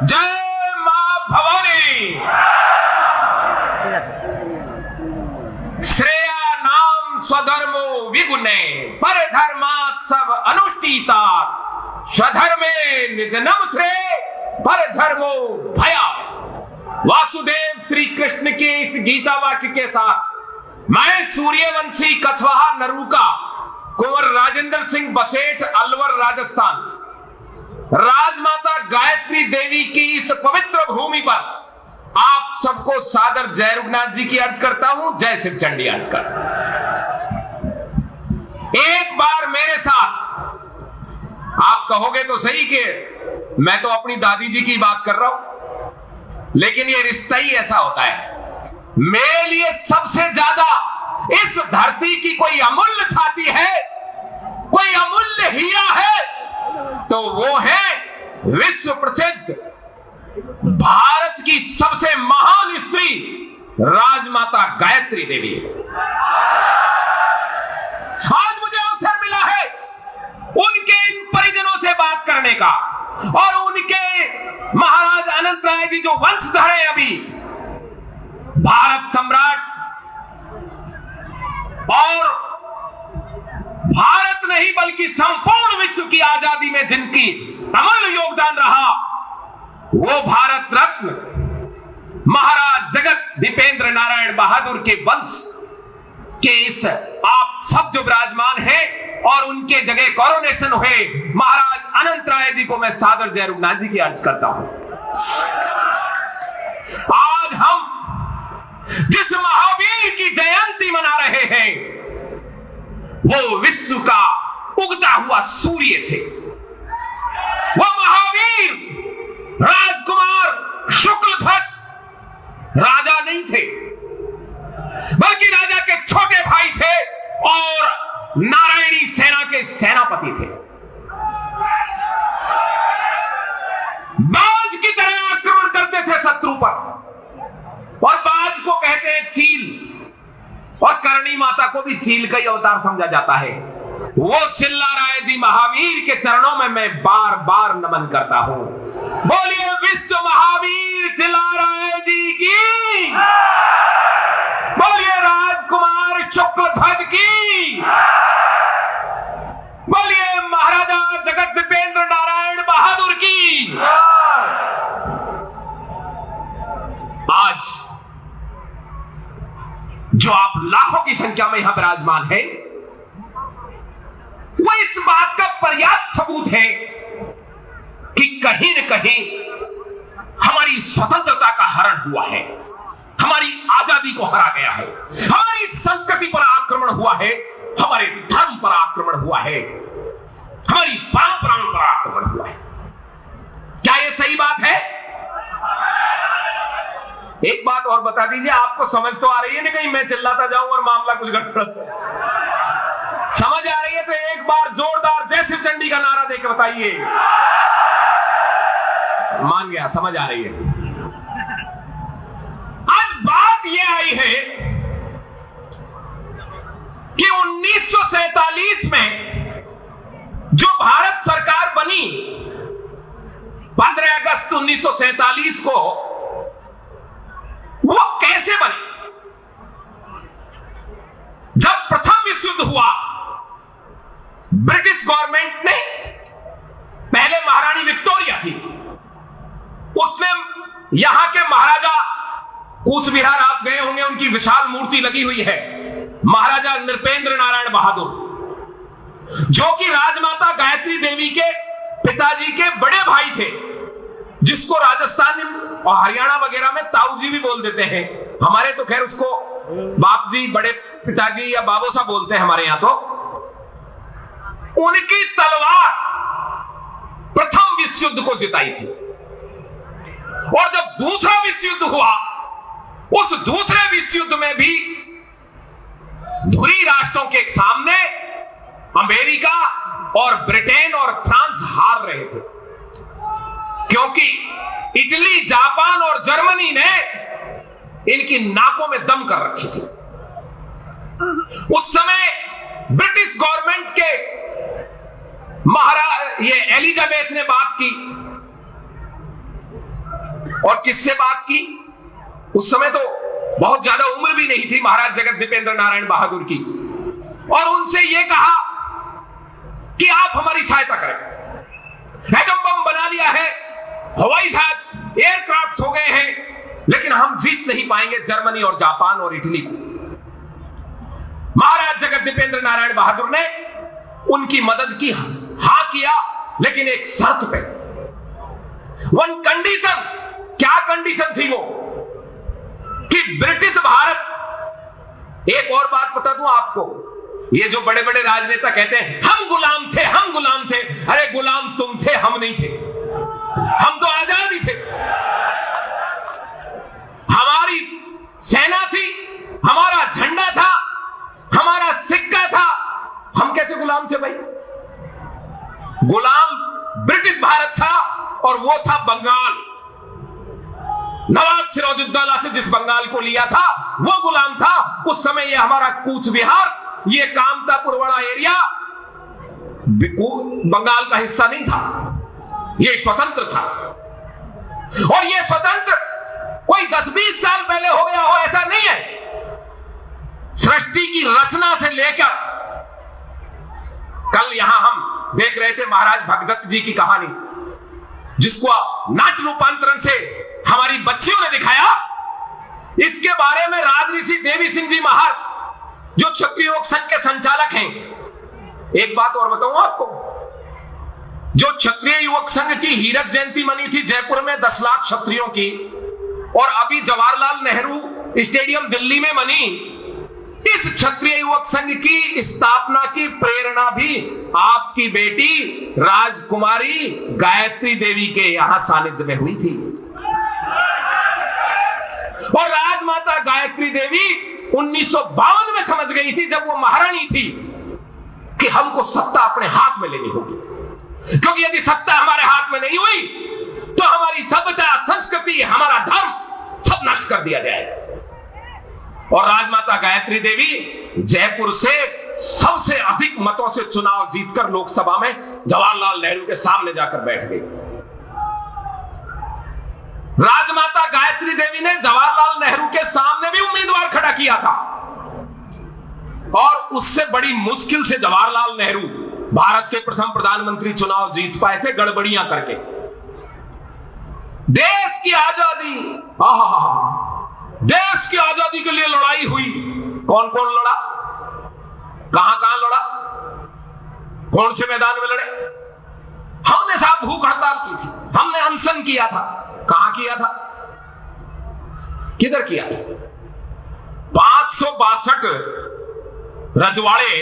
जय मां भवानी। श्रेया नाम स्वधर्मो विगुणे परधर्मात् सब अनुष्ठिता स्वधर्मे निधनम श्रेय परधर्मो भया। वासुदेव श्री कृष्ण के इस गीता वाक्य के साथ मैं सूर्यवंशी कछवाहा नरूका कुंवर राजेंद्र सिंह बसेठ अलवर राजस्थान राजमाता गायत्री देवी की इस पवित्र भूमि पर आप सबको सादर जय रघुनाथ जी की अर्ज करता हूं। जय शिव चंडी अर्ज करता हूं। एक बार मेरे साथ आप कहोगे तो सही कि मैं तो अपनी दादी जी की बात कर रहा हूं, लेकिन ये रिश्ता ही ऐसा होता है। मेरे लिए सबसे ज्यादा इस धरती की कोई अमूल्य थाती है, कोई अमूल्य हीरा है तो वो है विश्व प्रसिद्ध भारत की सबसे महान स्त्री राजमाता गायत्री देवी। आज मुझे अवसर मिला है उनके इन परिजनों से बात करने का और उनके महाराज अनंत राय जी जो वंशधर है अभी भारत सम्राट और भारत नहीं बल्कि संपूर्ण विश्व की आजादी में जिनकी अमूल्य योगदान रहा वो भारत रत्न महाराज जगत दीपेंद्र नारायण बहादुर के वंश के इस आप सब जो विराजमान हैं और उनके जगह कोरोनेशन हुए महाराज अनंत राय जी को मैं सादर जय रघुनाथ जी की अर्ज करता हूं। आज हम जिस महावीर की जयंती मना रहे हैं वो विश्व का उगता हुआ सूर्य थे। वो महावीर राजकुमार शुक्लध्वज राजा नहीं थे बल्कि राजा के छोटे भाई थे और नारायणी सेना के सेनापति थे। बाज की तरह आक्रमण करते थे शत्रु पर और बाज को कहते हैं चील और करणी माता को भी चील का ही अवतार समझा जाता है। वो चिल्ला राय जी महावीर के चरणों में मैं बार बार नमन करता हूं। बोलिए विश्व महावीर चिल्ला राय जी की, बोलिए राजकुमार शुक्लध्वज की, बोलिए महाराजा जगत दीपेंद्र नारायण बहादुर की। आज जो आप लाखों की संख्या में यहां विराजमान है वो इस बात का पर्याप्त सबूत है कि कहीं न कहीं हमारी स्वतंत्रता का हरण हुआ है, हमारी आजादी को हरा गया है, हमारी संस्कृति पर आक्रमण हुआ है, हमारे धर्म पर आक्रमण हुआ है, हमारी परंपराओं पर आक्रमण हुआ है। क्या यह सही बात है? एक बात और बता दीजिए, आपको समझ तो आ रही है ना? कहीं मैं चिल्लाता जाऊं और मामला कुछ गड़बड़ समझ आ रही है तो एक बार जोरदार जय शिव चंडी का नारा देकर बताइए। मान गया, समझ आ रही है। आज बात यह आई है कि 1947 में जो भारत सरकार बनी 15 अगस्त 1947 को, वो कैसे बनी? जब प्रथम विश्व युद्ध हुआ ब्रिटिश गवर्नमेंट ने, पहले महारानी विक्टोरिया थी, उसने यहां के महाराजा कूच बिहार आप गए होंगे, उनकी विशाल मूर्ति लगी हुई है, महाराजा नृपेंद्र नारायण बहादुर, जो कि राजमाता गायत्री देवी के पिताजी के बड़े भाई थे, जिसको राजस्थान और हरियाणा वगैरह में ताऊ जी भी बोल देते हैं। हमारे तो खैर उसको बाप जी, बड़े पिताजी या बाबू साहब बोलते हैं हमारे यहां। तो उनकी तलवार प्रथम विश्व युद्ध को जिताई थी और जब दूसरा विश्व युद्ध हुआ, उस दूसरे विश्व युद्ध में भी धुरी राष्ट्रों के सामने अमेरिका और ब्रिटेन और फ्रांस हार रहे थे, क्योंकि इटली, जापान और जर्मनी ने इनकी नाकों में दम कर रखी थी। उस समय ब्रिटिश गवर्नमेंट के ये एलिजाबेथ ने बात की। और किससे बात की? उस समय तो बहुत ज्यादा उम्र भी नहीं थी महाराज जगत दीपेंद्र नारायण बहादुर की। और उनसे यह कहा कि आप हमारी सहायता करें। एटम बम बना लिया है, हवाई जहाज एयरक्राफ्ट हो गए हैं, लेकिन हम जीत नहीं पाएंगे जर्मनी और जापान और इटली को। महाराज जगत दीपेंद्र नारायण बहादुर ने उनकी मदद की, हां किया, लेकिन एक शर्त पे, वन कंडीशन। क्या कंडीशन थी वो? कि ब्रिटिश भारत, एक और बात बता दूं आपको, ये जो बड़े बड़े राजनेता कहते हैं हम गुलाम थे, हम गुलाम थे, अरे गुलाम तुम थे, हम नहीं थे। हम तो आजाद ही थे। हमारी सेना थी, हमारा झंडा था, हमारा सिक्का था, हम कैसे गुलाम थे भाई? गुलाम ब्रिटिश भारत था और वो था बंगाल। नवाब सिराजुद्दौला से जिस बंगाल को लिया था वो गुलाम था। उस समय ये हमारा कूच बिहार, ये कामतापुर वाला एरिया बंगाल का हिस्सा नहीं था, ये स्वतंत्र था। और ये स्वतंत्र कोई 10-20 साल पहले हो गया हो ऐसा नहीं है। सृष्टि की रचना से लेकर, कल यहां हम देख रहे थे महाराज भगदत्त जी की कहानी, जिसको नाट्य रूपांतरण से हमारी बच्चियों ने दिखाया। इसके बारे में राजऋषि देवी सिंह जी महार, जो क्षत्रिय योग संघ के संचालक हैं, एक बात और बताऊं आपको, जो क्षत्रिय युवक संघ की हीरक जयंती मनी थी जयपुर में 10 लाख क्षत्रियों की, और अभी जवाहरलाल नेहरू स्टेडियम दिल्ली में मनी, इस क्षत्रिय युवक संघ की स्थापना की प्रेरणा भी आपकी बेटी राजकुमारी गायत्री देवी के यहां सानिध्य में हुई थी। और राजमाता गायत्री देवी 1952 में समझ गई थी, जब वो महारानी थी, कि हमको सत्ता अपने हाथ में लेनी होगी, क्योंकि यदि सत्ता हमारे हाथ में नहीं हुई तो हमारी सभ्यता, संस्कृति, हमारा धर्म सब नष्ट कर दिया जाएगा। और राजमाता गायत्री देवी जयपुर से सबसे अधिक मतों से चुनाव जीतकर लोकसभा में जवाहरलाल नेहरू के सामने जाकर बैठ गई। राजमाता गायत्री देवी ने जवाहरलाल नेहरू के सामने भी उम्मीदवार खड़ा किया था, और उससे बड़ी मुश्किल से जवाहरलाल नेहरू भारत के प्रथम प्रधानमंत्री चुनाव जीत पाए थे, गड़बड़ियां करके। देश की आजादी, देश की आजादी के लिए लड़ाई हुई। कौन कौन लड़ा, कहां कहां लड़ा, कौन से मैदान में लड़े? हमने साहब भूख हड़ताल की थी, हमने अनशन किया था। कहां किया था, किधर किया? 562 रजवाड़े,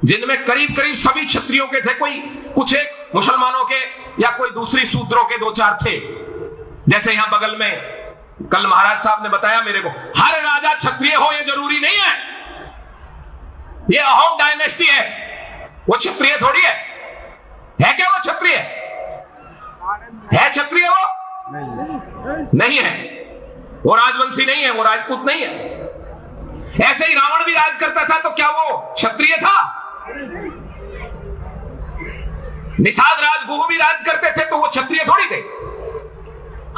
जिनमें करीब करीब सभी क्षत्रियों के थे, कोई कुछ एक मुसलमानों के या कोई दूसरी शूद्रों के 2-4 थे। जैसे यहां बगल में कल महाराज साहब ने बताया मेरे को, हर राजा क्षत्रिय हो ये जरूरी नहीं है। ये अहोम डायनेस्टी है, वो क्षत्रिय थोड़ी है क्या? वो क्षत्रिय है? क्षत्रिय वो नहीं है, वो राजवंशी नहीं है, वो राजपूत नहीं है। ऐसे ही रावण भी राज करता था, तो क्या वो क्षत्रिय था? निषाद राजगुह भी राज करते थे, तो वो क्षत्रिय थोड़ी थे।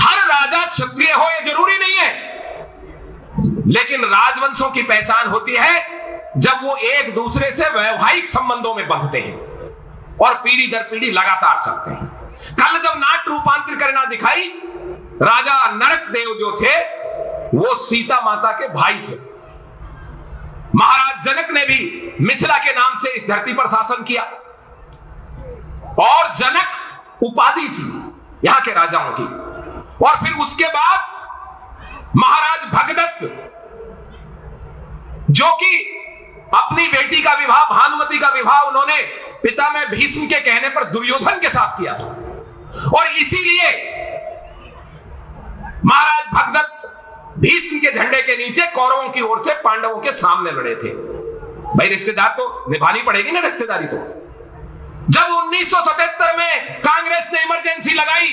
हर राजा क्षत्रिय हो ये जरूरी नहीं है, लेकिन राजवंशों की पहचान होती है जब वो एक दूसरे से वैवाहिक संबंधों में बंधते हैं और पीढ़ी दर पीढ़ी लगातार चलते हैं। कल जब नाट्य रूपांतरण करना दिखाई, राजा नरक देव जो थे वो सीता माता के भाई थे। महाराज जनक ने भी मिथिला के नाम से इस धरती पर शासन किया, और जनक उपाधि थी यहां के राजाओं की। और फिर उसके बाद महाराज भगदत्त, जो कि अपनी बेटी का विवाह, भानुमति का विवाह, उन्होंने पिता में भीष्म के कहने पर दुर्योधन के साथ किया था, और इसीलिए महाराज भगदत्त भीष्म के झंडे के नीचे कौरवों की ओर से पांडवों के सामने लड़े थे। भाई रिश्तेदार तो निभानी पड़ेगी ना, रिश्तेदारी तो। जब 1977 में कांग्रेस ने इमरजेंसी लगाई,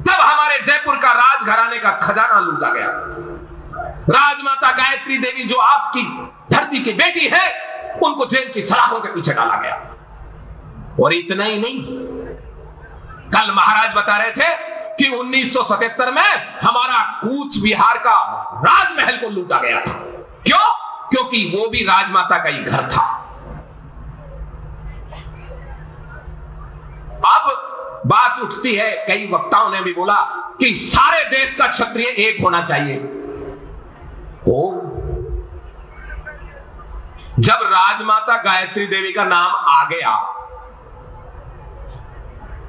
तब हमारे जयपुर का राजघराने का खजाना लूटा गया। राजमाता गायत्री देवी, जो आपकी धरती की बेटी है, उनको जेल की सलाखों के पीछे डाला गया। और इतना ही नहीं, कल महाराज बता रहे थे कि 1977 में हमारा कूच बिहार का राजमहल को लूटा गया था। क्यों? क्योंकि वो भी राजमाता का ही घर था। अब बात उठती है, कई वक्ताओं ने भी बोला कि सारे देश का क्षत्रिय एक होना चाहिए। जब राजमाता गायत्री देवी का नाम आ गया,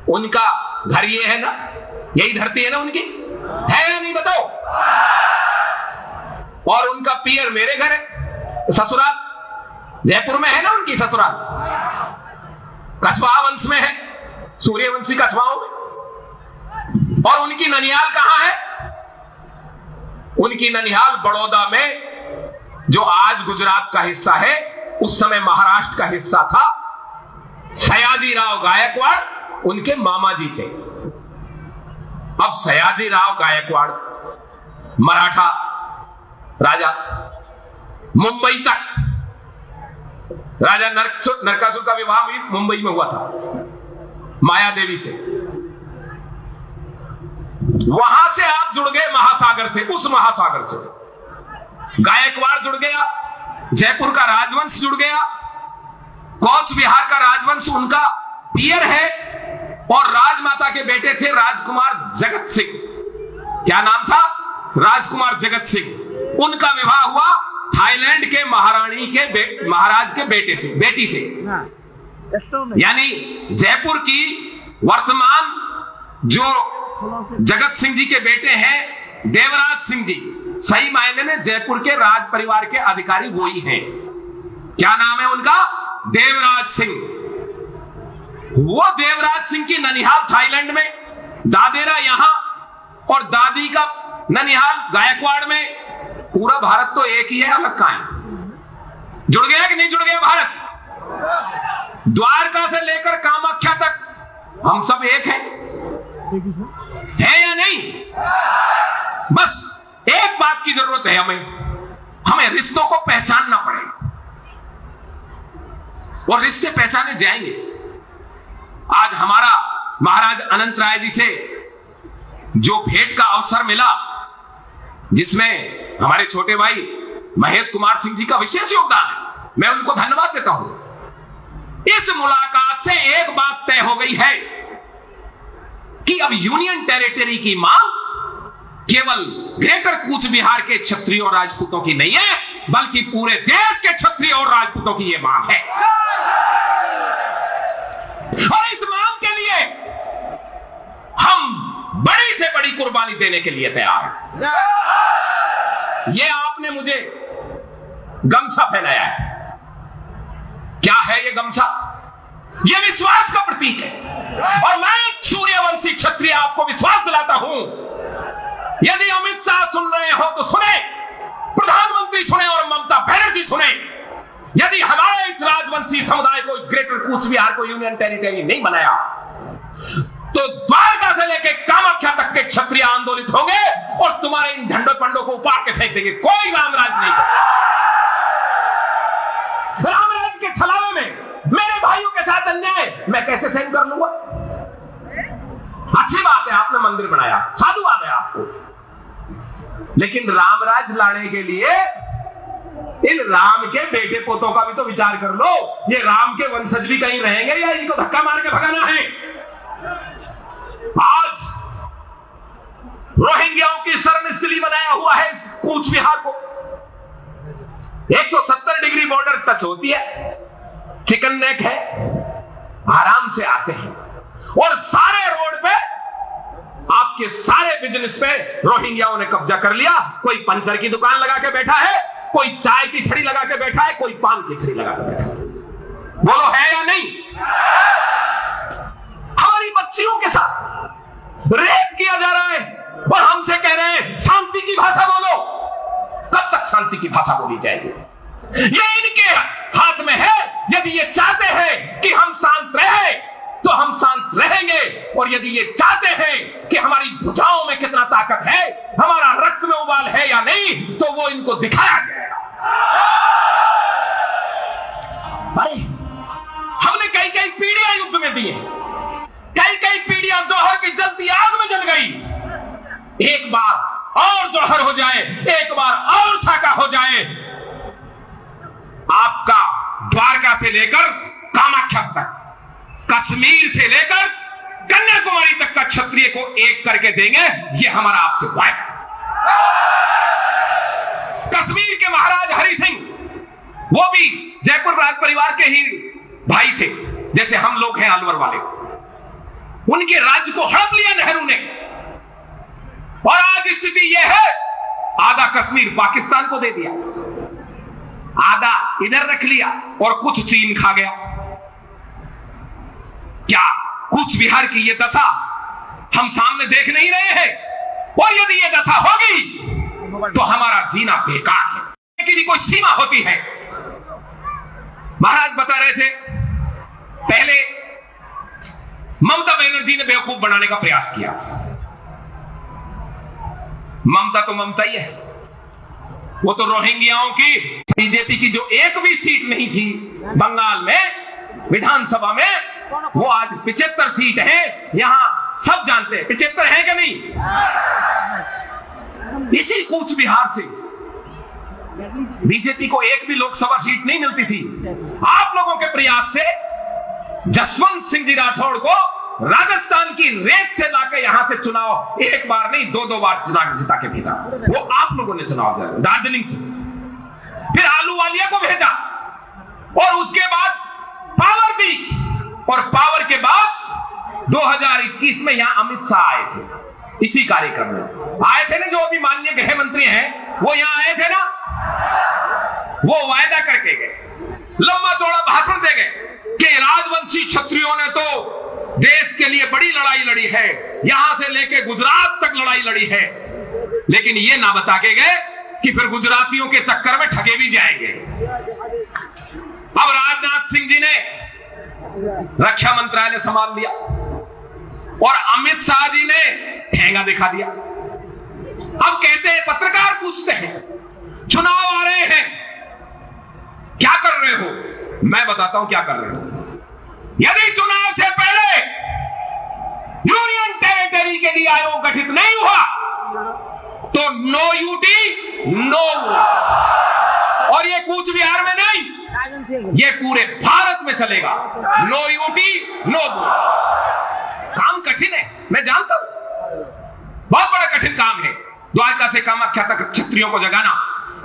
उनका घर ये है ना, यही धरती है ना उनकी, है या नहीं बताओ? और उनका पियर मेरे घर है, ससुराल जयपुर में है ना उनकी ससुराल, कछवाहा वंश में है, सूर्यवंशी कछवाहों में। और उनकी ननिहाल कहां है? उनकी ननिहाल बड़ौदा में, जो आज गुजरात का हिस्सा है, उस समय महाराष्ट्र का हिस्सा था। सयाजीराव गायकवाड़ उनके मामा जी थे। अब सयाजीराव गायकवाड़ मराठा राजा, मुंबई तक राजा नरकासुर का विवाह भी मुंबई में हुआ था माया देवी से। वहां से आप जुड़ गए महासागर से, उस महासागर से गायकवाड़ जुड़ गया, जयपुर का राजवंश जुड़ गया, कौच बिहार का राजवंश उनका पियर है। और राजमाता के बेटे थे राजकुमार जगत सिंह। क्या नाम था? राजकुमार जगत सिंह। उनका विवाह हुआ थाईलैंड के महारानी के महाराज के बेटी से। यानी जयपुर की वर्तमान जो जगत सिंह जी के बेटे हैं देवराज सिंह जी, सही मायने में जयपुर के राज परिवार के अधिकारी वो ही हैं। क्या नाम है उनका? देवराज सिंह। वो देवराज सिंह की ननिहाल थाईलैंड में, दादेरा यहां, और दादी का ननिहाल गायकवाड़ में। पूरा भारत तो एक ही है, अलग कहां है? जुड़ गया कि नहीं जुड़ गया भारत? द्वारका से लेकर कामाख्या तक हम सब एक हैं, है या नहीं? बस एक बात की जरूरत है, हमें रिश्तों को पहचानना पड़ेगा, और रिश्ते पहचाने जाएंगे। आज हमारा महाराज अनंत राय जी से जो भेंट का अवसर मिला, जिसमें हमारे छोटे भाई महेश कुमार सिंह जी का विशेष योगदान है, मैं उनको धन्यवाद देता हूं। इस मुलाकात से एक बात तय हो गई है कि अब यूनियन टेरिटरी की मांग केवल ग्रेटर कूच बिहार के क्षत्रियों और राजपूतों की नहीं है, बल्कि पूरे देश के क्षत्रियों और राजपूतों की यह मांग है। और इस मांग के लिए हम बड़ी से बड़ी कुर्बानी देने के लिए तैयार हैं। यह आपने मुझे गमछा पहनाया है। क्या है यह गमछा? यह विश्वास का प्रतीक है। और मैं सूर्यवंशी क्षत्रिय आपको विश्वास दिलाता हूं, यदि अमित शाह सुन रहे हो तो सुने, प्रधानमंत्री सुने और ममता बनर्जी सुने। यदि हमारे इस राजवंशी समुदाय को, ग्रेटर कूच बिहार को यूनियन टेरिटरी नहीं बनाया, तो द्वारका से लेकर कामाख्या तक के क्षत्रिय आंदोलित होंगे और तुम्हारे इन झंडों पंडों को उपाड़ के फेंक देंगे। कोई रामराज नहीं। रामराज के छलावे में मेरे भाइयों के साथ अन्याय मैं कैसे सहन कर लूंगा? अच्छी बात है, आपने मंदिर बनाया, साधुवाद है आपको, लेकिन रामराज लाने के लिए इन राम के बेटे पोतों का भी तो विचार कर लो। ये राम के वंशज भी कहीं रहेंगे या इनको धक्का मार के भगाना है? आज रोहिंग्याओं की शरणस्थली बनाया हुआ है कूच बिहार को। 170 डिग्री बॉर्डर टच होती है, चिकन नेक है, आराम से आते हैं, और सारे रोड पे आपके सारे बिजनेस पे रोहिंग्याओं ने कब्जा कर लिया। कोई पंचर की दुकान लगा के बैठा है, कोई चाय की ठड़ी लगा के बैठा है, कोई पान की ठड़ी लगा के बैठा है। बोलो है या नहीं? हमारी बच्चियों के साथ रेप किया जा रहा है और हमसे कह रहे हैं शांति की भाषा बोलो। कब तक शांति की भाषा बोली जाएगी? ये इनके हाथ में है। यदि ये चाहते हैं कि हम शांत रहे तो हम शांत रहेंगे, और यदि ये चाहते हैं कि हमारी भुजाओं में कितना ताकत है, हमारा रक्त में उबाल है या नहीं, तो वो इनको दिखाया जाएगा। अरे हमने कई कई पीढ़ियां युद्ध में दी हैं, कई कई पीढ़ियां जौहर की जलती आग में जल गई। एक बार और जौहर हो जाए, एक बार और साका हो जाए, आपका द्वारका से लेकर कामाख्या तक, कश्मीर से लेकर कन्याकुमारी तक का क्षत्रिय को एक करके देंगे, ये हमारा आपसे वायदा। कश्मीर के महाराज हरि सिंह, वो भी जयपुर राज परिवार के ही भाई थे, जैसे हम लोग हैं अलवर वाले। उनके राज्य को हड़प लिया नेहरू ने, और आज स्थिति यह है, आधा कश्मीर पाकिस्तान को दे दिया, आधा इधर रख लिया, और कुछ चीन खा गया। क्या कूच बिहार की यह दशा हम सामने देख नहीं रहे हैं? और यदि यह दशा होगी तो हमारा जीना बेकार है। लेकिन कोई सीमा होती है। महाराज बता रहे थे, पहले ममता बनर्जी ने बेवकूफ बनाने का प्रयास किया। ममता तो ममता ही है, वो तो रोहिंग्याओं की, बीजेपी की जो एक भी सीट नहीं थी बंगाल में विधानसभा में, वो आज 75 सीट है। यहां सब जानते हैं 75 है कि नहीं। इसी कूच बिहार से बीजेपी को एक भी लोकसभा सीट नहीं मिलती थी। आप लोगों के प्रयास से जसवंत सिंह जी राठौड़ को राजस्थान की रेत से लाकर यहां से चुनाव एक बार नहीं 2-2 बार जिता के भेजा। वो आप लोगों ने चुनाव दिया दार्जिलिंग से, फिर आलूवालिया को भेजा, और उसके बाद पावर दी, और पावर के बाद 2021 में यहां अमित शाह आए थे। इसी कार्यक्रम में आए थे ना, जो अभी माननीय गृह मंत्री हैं, वो यहां आए थे ना, वो वायदा करके गए, लंबा चौड़ा भाषण दे गए कि राजवंशी क्षत्रियों ने तो देश के लिए बड़ी लड़ाई लड़ी है, यहां से लेके गुजरात तक लड़ाई लड़ी है। लेकिन ये ना बता के गए कि फिर गुजरातियों के चक्कर में ठगे भी जाएंगे। अब राजनाथ सिंह जी ने रक्षा मंत्रालय संभाल लिया, और अमित शाह जी ने ठेंगा दिखा दिया। अब कहते हैं, पत्रकार पूछते हैं, चुनाव आ रहे हैं, क्या कर रहे हो? मैं बताता हूं क्या कर रहे हो। यदि चुनाव से पहले यूनियन टेरिटरी के लिए आयोग गठित नहीं हुआ तो नो यूटी नो वोट। और ये कूच बिहार में नहीं, ये पूरे भारत में चलेगा, नो यूटी नो वोट। काम कठिन है, मैं जानता हूं, बहुत बड़ा कठिन काम है। द्वारका से कामाख्या तक क्षत्रियों को जगाना,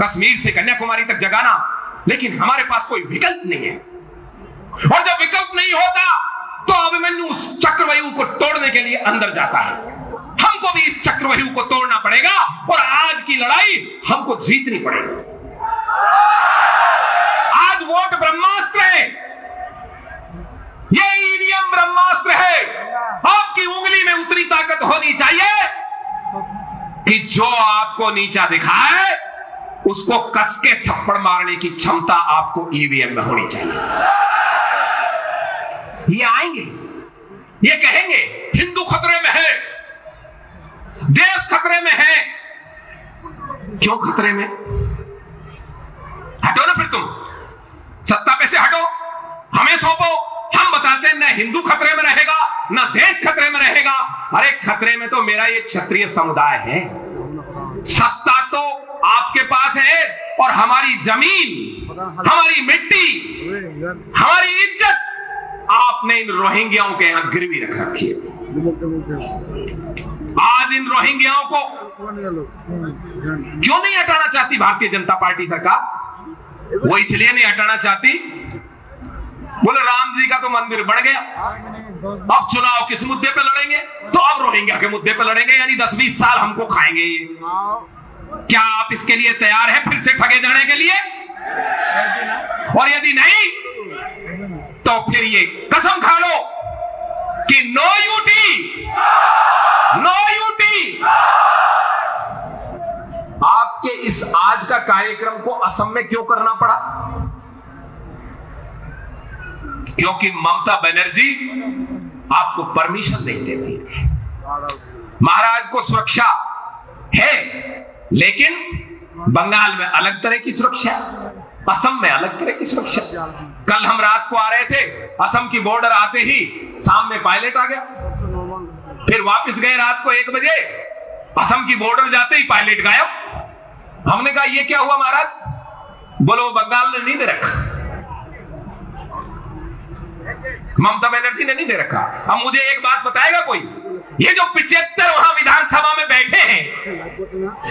कश्मीर से कन्याकुमारी तक जगाना, लेकिन हमारे पास कोई विकल्प नहीं है। और जब विकल्प नहीं होता तो अभिमन्यु उस चक्रव्यूह को तोड़ने के लिए अंदर जाता है। हमको भी इस चक्रव्यूह को तोड़ना पड़ेगा, और आज की लड़ाई हमको जीतनी पड़ेगी। आज वोट ब्रह्मास्त्र है, ये ईवीएम ब्रह्मास्त्र है। आपकी उंगली में उतनी ताकत होनी चाहिए कि जो आपको नीचा दिखाए उसको कस के थप्पड़ मारने की क्षमता आपको ईवीएम में होनी चाहिए। ये आएंगे, ये कहेंगे हिंदू खतरे में है, देश खतरे में है। क्यों खतरे में? हटो ना फिर, तुम सत्ता पे से हटो, हमें सौंपो, हम बताते हैं न हिंदू खतरे में रहेगा न देश खतरे में रहेगा। अरे खतरे में तो मेरा ये क्षत्रिय समुदाय है। सत्ता तो आपके पास है, और हमारी जमीन, हमारी मिट्टी, हमारी इज्जत आपने इन रोहिंग्याओं के यहां गिरवी रख रखी है। आज इन रोहिंग्याओं को क्यों नहीं हटाना चाहती भारतीय जनता पार्टी सरकार? वो इसलिए नहीं हटाना चाहती, बोले राम जी का तो मंदिर बन गया, अब चुनाव किस मुद्दे पे लड़ेंगे? तो अब रोहिंग्या के मुद्दे पे लड़ेंगे, यानी 10-20 साल हमको खाएंगे ये। क्या आप इसके लिए तैयार हैं, फिर से ठगे जाने के लिए? और यदि नहीं तो फिर ये कसम खा लो कि नो यूटी नो यूटी। आपके इस आज का कार्यक्रम को असम में क्यों करना पड़ा? क्योंकि ममता बनर्जी आपको परमिशन नहीं देती। महाराज को सुरक्षा है, लेकिन बंगाल में अलग तरह की सुरक्षा, असम में अलग तरह की सुरक्षा। कल हम रात को आ रहे थे, असम की बॉर्डर आते ही सामने पायलट आ गया, फिर वापस गए रात को 1 बजे, असम की बॉर्डर जाते ही पायलट गायब। हमने कहा ये क्या हुआ महाराज? बोलो वो बंगाल ने नहीं दे रखा, ममता बनर्जी ने नहीं दे रखा। अब मुझे एक बात बताएगा कोई, ये जो 75 वहां विधानसभा में बैठे हैं,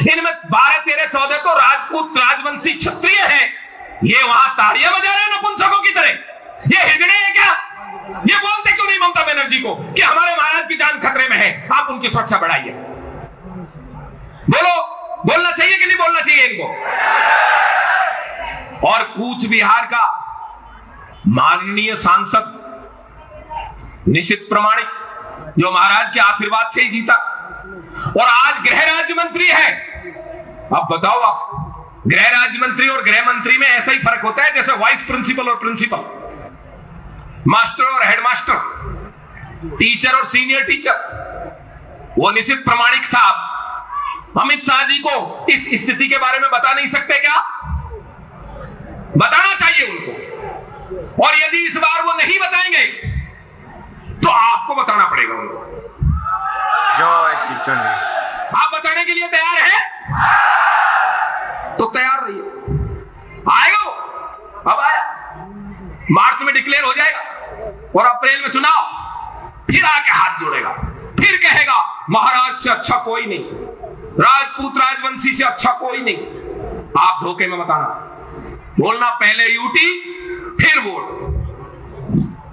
इनमें 12, 13, 14 तो राजपूत राजवंशी क्षत्रिय हैं, ये वहां ताड़ियां बजा रहे हैं नपुंसकों की तरह। ये हिजड़े हैं क्या? ये बोलते क्यों नहीं ममता बनर्जी को कि हमारे महाराज की जान खतरे में है, आप उनकी सुरक्षा बढ़ाइए? बोलो, बोलना चाहिए कि नहीं बोलना चाहिए इनको? और कूच बिहार का माननीय सांसद निशित प्रामाणिक, जो महाराज के आशीर्वाद से ही जीता और आज गृह राज्य मंत्री है। अब बताओ, आप गृह राज्य मंत्री और गृह मंत्री में ऐसा ही फर्क होता है जैसे वाइस प्रिंसिपल और प्रिंसिपल, मास्टर और हेडमास्टर, टीचर और सीनियर टीचर। वो निशित प्रामाणिक साहब अमित शाह जी को इस स्थिति के बारे में बता नहीं सकते क्या? बताना चाहिए उनको, और यदि इस बार वो नहीं बताएंगे तो आपको बताना पड़ेगा उनको। आप बताने के लिए तैयार हैं? तो तैयार रहिए, आएगा वो। अब आया, मार्च में डिक्लेयर हो जाएगा और अप्रैल में चुनाव, फिर आके हाथ जोड़ेगा, फिर कहेगा महाराज से अच्छा कोई नहीं, राजपूत राजवंशी से अच्छा कोई नहीं। आप धोखे में बताना, बोलना पहले यूटी फिर वोट,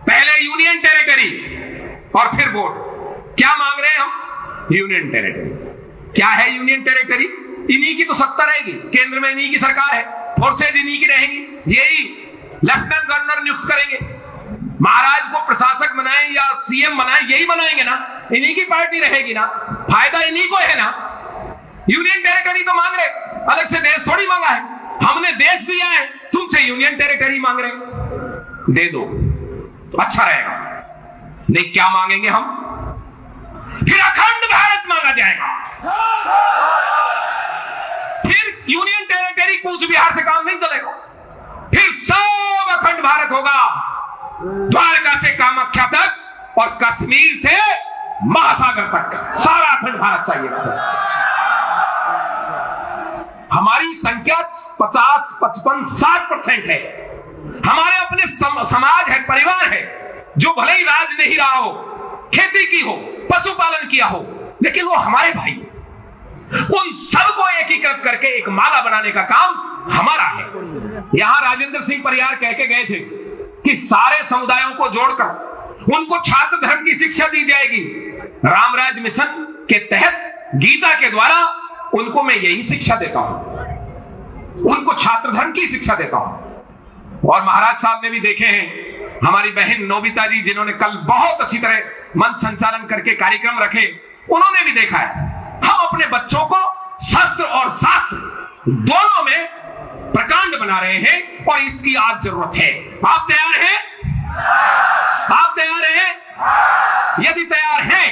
पहले यूनियन टेरिटरी और फिर वोट। क्या मांग रहे हैं हम? Union territory. क्या है यूनियन टेरिटरी? इन्हीं की तो सत्ता रहेगी, केंद्र में इन्हीं की सरकार है, फोर्सेज इन्हीं की रहेंगी, यही लेफ्टिनेंट गवर्नर नियुक्त करेंगे, महाराज को प्रशासक बनाएं या सीएम बनाएं, यही बनाएंगे ना, इन्हीं की पार्टी रहेगी ना, फायदा इन्हीं को है ना। यूनियन टेरिटरी तो मांग रहे, अलग से देश थोड़ी मांगा है, हमने देश दिया है, तुमसे यूनियन टेरिटरी मांग रहे, दे दो अच्छा रहेगा। नहीं, क्या मांगेंगे हम? फिर अखंड भारत मांगा जाएगा, फिर यूनियन टेरिटरी कूच बिहार से काम नहीं चलेगा, फिर सब अखंड भारत होगा, द्वारका से कामाख्या तक और कश्मीर से महासागर तक सारा अखंड भारत चाहिए। हमारी संख्या 50, 55, 60% है, हमारे अपने समाज है, परिवार है, जो भले ही राज नहीं रहा हो, खेती की हो, पशुपालन किया हो, लेकिन वो हमारे भाई, उन सबको एकीकृत करके एक माला बनाने का काम हमारा है। यहां राजेंद्र सिंह परियार कह के गए थे कि सारे समुदायों को जोड़कर उनको छात्र धर्म की शिक्षा दी जाएगी। रामराज मिशन के तहत गीता के द्वारा उनको मैं यही शिक्षा देता हूं, उनको छात्र धर्म की शिक्षा देता हूं। और महाराज साहब ने भी देखे हैं, हमारी बहन नोबिता जी जिन्होंने कल बहुत अच्छी तरह मंच संचालन करके कार्यक्रम रखे, उन्होंने भी देखा है हम अपने बच्चों को शस्त्र और शास्त्र दोनों में प्रकांड बना रहे हैं और इसकी आज जरूरत है। आप तैयार हैं? आप तैयार हैं? यदि तैयार हैं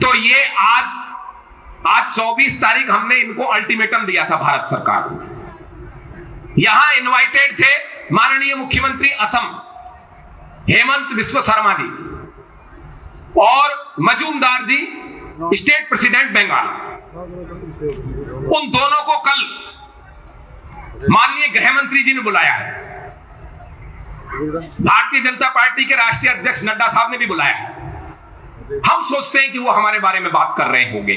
तो ये आज 24 तारीख हमने इनको अल्टीमेटम दिया था भारत सरकार को। यहां इनवाइटेड थे माननीय मुख्यमंत्री असम हेमंत बिस्वा शर्मा जी और मजूमदार जी स्टेट प्रेसिडेंट बंगाल। उन दोनों को कल माननीय गृह मंत्री जी ने बुलाया है, भारतीय जनता पार्टी के राष्ट्रीय अध्यक्ष नड्डा साहब ने भी बुलाया है। हम सोचते हैं कि वो हमारे बारे में बात कर रहे होंगे,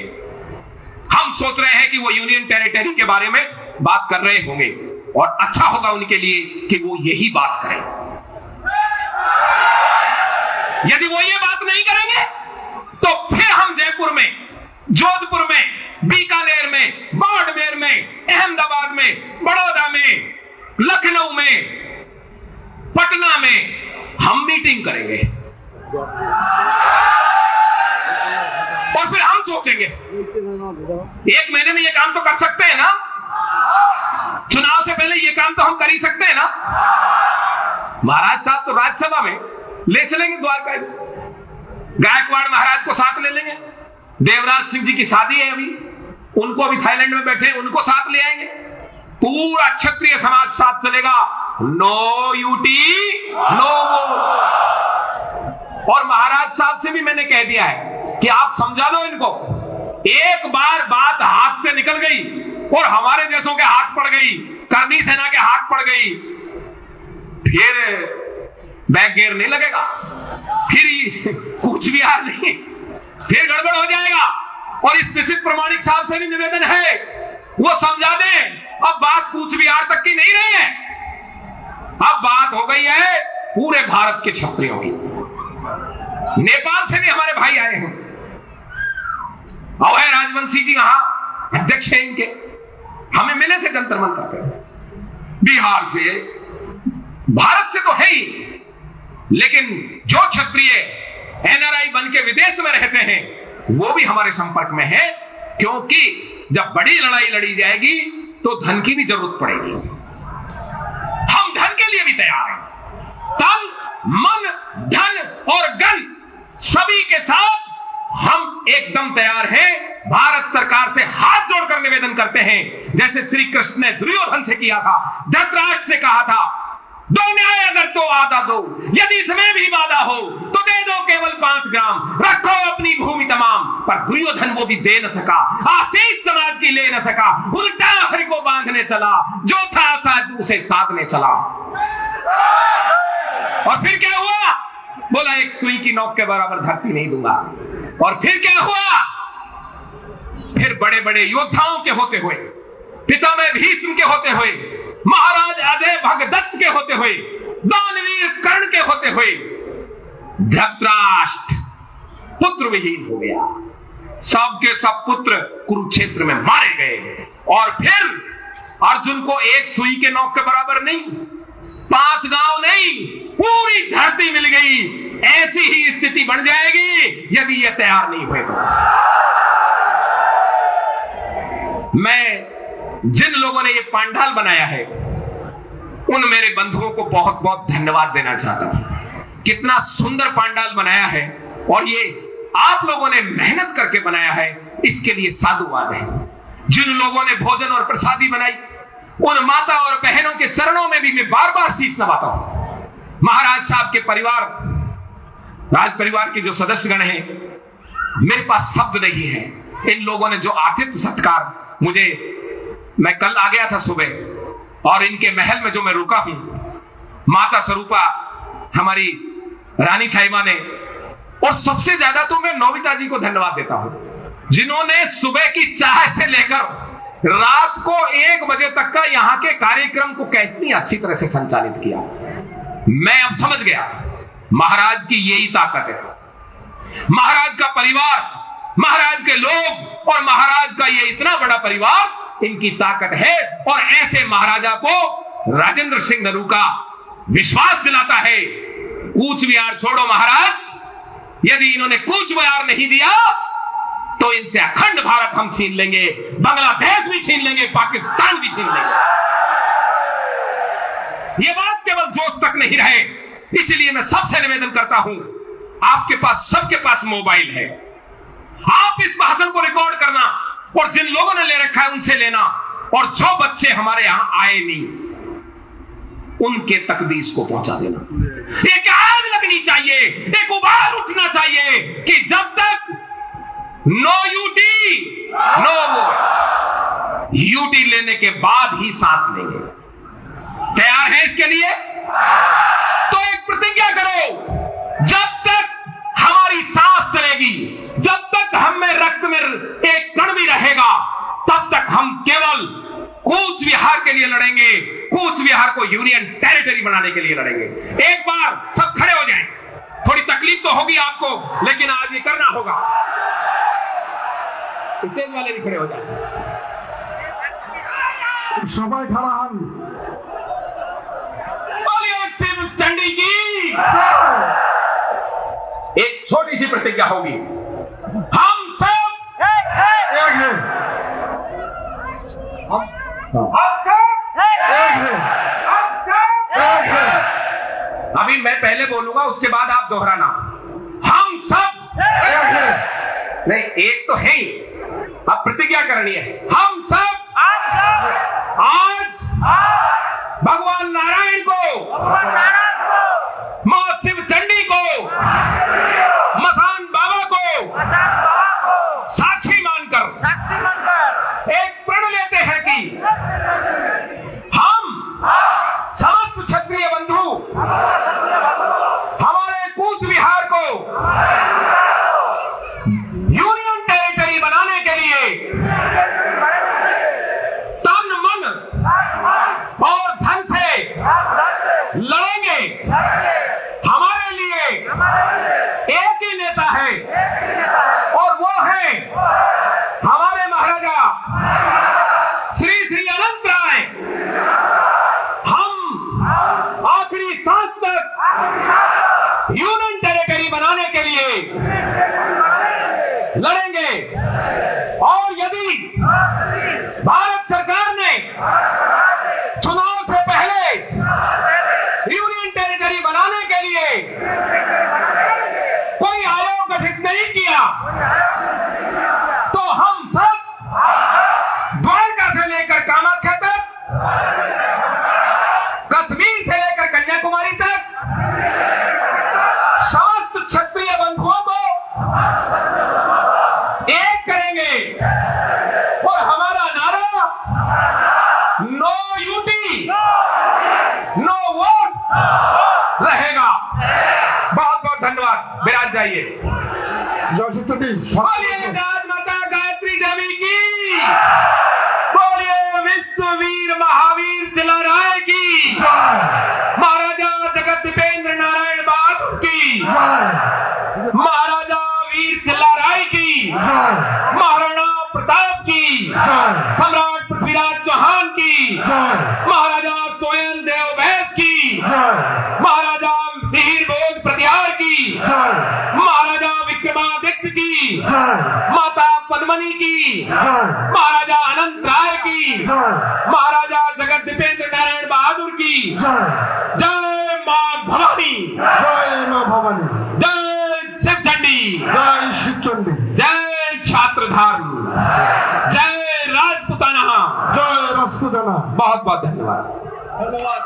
हम सोच रहे हैं कि वो यूनियन टेरिटरी के बारे में बात कर रहे होंगे और अच्छा होगा उनके लिए कि वो यही बात करें। यदि वो ये बात नहीं करेंगे तो फिर हम जयपुर में, जोधपुर में, बीकानेर में, बाड़मेर में, अहमदाबाद में, बड़ौदा में, लखनऊ में, पटना में हम मीटिंग करेंगे और फिर हम सोचेंगे 1 महीने में ये काम तो कर सकते हैं ना, चुनाव से पहले ये काम तो हम कर ही सकते हैं ना। महाराज साहब तो राज्यसभा में ले चलेंगे, द्वारका गायकवाड़ महाराज को साथ ले लेंगे, देवराज सिंह जी की शादी है अभी, उनको अभी थाईलैंड में बैठे, उनको साथ ले आएंगे, पूरा क्षत्रिय समाज साथ चलेगा, नो यूटी नो वोट। और महाराज साहब से भी मैंने कह दिया है कि आप समझा दो इनको, एक बार बात हाथ से निकल गई और हमारे देशों के हाथ पड़ गई, करनी सेना के हाथ पड़ गई, फिर बैक गियर नहीं लगेगा, फिर कुछ भी हार नहीं, फिर गड़बड़ हो जाएगा। और इस निश्चित प्रमाणिक साहब से भी निवेदन है, वो समझा दें अब बात कूच बिहार तक की नहीं रही है, अब बात हो गई है पूरे भारत के क्षत्रियों की। नेपाल से भी हमारे भाई आए हैं, अभय राजवंशी जी यहां अध्यक्ष हैं इनके, हमें मिले थे जंतर मंतर पे। बिहार से, भारत से तो है ही, लेकिन जो क्षत्रिय एनआरआई बन के विदेश में रहते हैं वो भी हमारे संपर्क में है, क्योंकि जब बड़ी लड़ाई लड़ी जाएगी तो धन की भी जरूरत पड़ेगी। हम धन के लिए भी तैयार हैं, तन मन धन और गन सभी के साथ हम एकदम तैयार हैं। भारत सरकार से हाथ जोड़कर निवेदन करते हैं, जैसे श्री कृष्ण ने दुर्योधन से किया था, धृतराष्ट्र से कहा था, दो न्याय अगर तो आधा दो, यदि इसमें भी वादा हो तो दे दो केवल 5 ग्राम, रखो अपनी भूमि तमाम। पर दुर्योधन वो भी दे न सका, आशीष समाज की ले न सका, उल्टा हरि को बांधने चला, जो था साधु उसे साधने चला। और फिर क्या हुआ? बोला एक सुई की नोक के बराबर धरती नहीं दूंगा। और फिर क्या हुआ? फिर बड़े बड़े योद्धाओं के होते हुए, पितामह भीष्म के होते हुए, महाराज अजय भगदत्त के होते हुए, दानवीर कर्ण के होते हुए, धृतराष्ट्र पुत्र विहीन हो गया। सबके सब पुत्र कुरुक्षेत्र में मारे गए। और फिर अर्जुन को एक सुई के नोक के बराबर नहीं, 5 गांव नहीं, पूरी धरती मिल गई। ऐसी ही स्थिति बन जाएगी यदि ये तैयार नहीं हुए तो। मैं जिन लोगों ने ये पांडाल बनाया है उन मेरे बंधुओं को बहुत बहुत धन्यवाद देना चाहता हूं। कितना सुंदर पांडाल बनाया है, और ये आप लोगों ने मेहनत करके बनाया है, इसके लिए साधुवाद है। जिन लोगों ने भोजन और प्रसादी बनाई उन माता और बहनों के चरणों में भी मैं बार बार शीश नवाता हूं। महाराज साहब के परिवार, राज परिवार के जो सदस्यगण हैं, मेरे पास शब्द नहीं है। इन लोगों ने जो आतिथ्य सत्कार मुझे, मैं कल आ गया था सुबह, और इनके महल में जो मैं रुका हूं, माता स्वरूपा हमारी रानी साहिबा ने, और सबसे ज्यादा तो मैं नोबिता जी को धन्यवाद देता हूं, जिन्होंने सुबह की चाय से लेकर रात को 1 बजे तक का यहां के कार्यक्रम को कितनी अच्छी तरह से संचालित किया। मैं अब समझ गया महाराज की यही ताकत है। महाराज का परिवार, महाराज के लोग और महाराज का ये इतना बड़ा परिवार, इनकी ताकत है। और ऐसे महाराजा को राजेंद्र सिंह नरू का विश्वास दिलाता है, कूच बिहार छोड़ो महाराज, यदि इन्होंने कूच बिहार नहीं दिया तो इनसे अखंड भारत हम छीन लेंगे, बांग्लादेश भी छीन लेंगे, पाकिस्तान भी छीन लेंगे। ये बात केवल जोश तक नहीं रहे, इसलिए मैं सबसे निवेदन करता हूं, आपके पास, सबके पास मोबाइल है, आप इस भाषण को रिकॉर्ड करना, और जिन लोगों ने ले रखा है उनसे लेना, और जो बच्चे हमारे यहां आए नहीं उनके तक भी इसको पहुंचा देना। एक आग लगनी चाहिए, एक उबाल उठना चाहिए कि जब तक no UT no vote, UT लेने के बाद ही सांस लेंगे। तैयार है इसके लिए? तो एक प्रतिज्ञा करो, जब तक हमारी सांस चलेगी, जब तक हम में रक्त में एक कण भी रहेगा, तब तक हम केवल कूच बिहार के लिए लड़ेंगे, कूच बिहार को यूनियन टेरिटरी बनाने के लिए लड़ेंगे। एक बार सब खड़े हो जाएं। थोड़ी तकलीफ तो होगी आपको, लेकिन आज ये करना होगा। स्टेज वाले भी खड़े हो जाए। सबाई खड़ा हम शिव चंडी की एक छोटी सी प्रतिज्ञा होगी, हम सब एक हैं, हम सब एक हैं। अभी मैं पहले बोलूंगा, उसके बाद आप दोहराना। हम सब एक हैं। नहीं, एक तो है ही, अब प्रतिज्ञा करनी है। हम सब आज भगवान नारायण को लड़ेंगे। और यदि भारत सरकार ने चुनाव से पहले यूनियन टेरिटरी बनाने के लिए कोई आयोग गठित नहीं किया तो हम सब द्वारका से लेकर कामाख्या तक, कश्मीर से लेकर कन्याकुमारी तक समस्त क्षत्रिय बंधुओं को एक करेंगे और हमारा नारा नो यूटी नो वोट रहेगा। बहुत बहुत धन्यवाद। विराज जाइए। बोलिए राजमाता गायत्री देवी की, बोलिए विश्ववीर महावीर चिल्लाराय की, महाराजा जगत दीपेंद्र नारायण बहादुर की, महाराजा वीर चिल्लाराय की, महाराणा प्रताप की, सम्राट पृथ्वीराज चौहान की, महाराजा सोहेल देव बैस की, महाराजा मिहिर भोज प्रतिहार की, महाराजा विक्रमादित्य की, माता पद्मनी की, महाराजा अनंत राय की, महाराजा जगत दीपेंद्र नारायण बहादुर की। जय मां भवानी, जय मां भवानी, जय शिव चंडी, जय शिव चंडी, जय छात्र धर्म, जय राजपुताना, जय राजपुताना। बहुत बहुत धन्यवाद। धन्यवाद।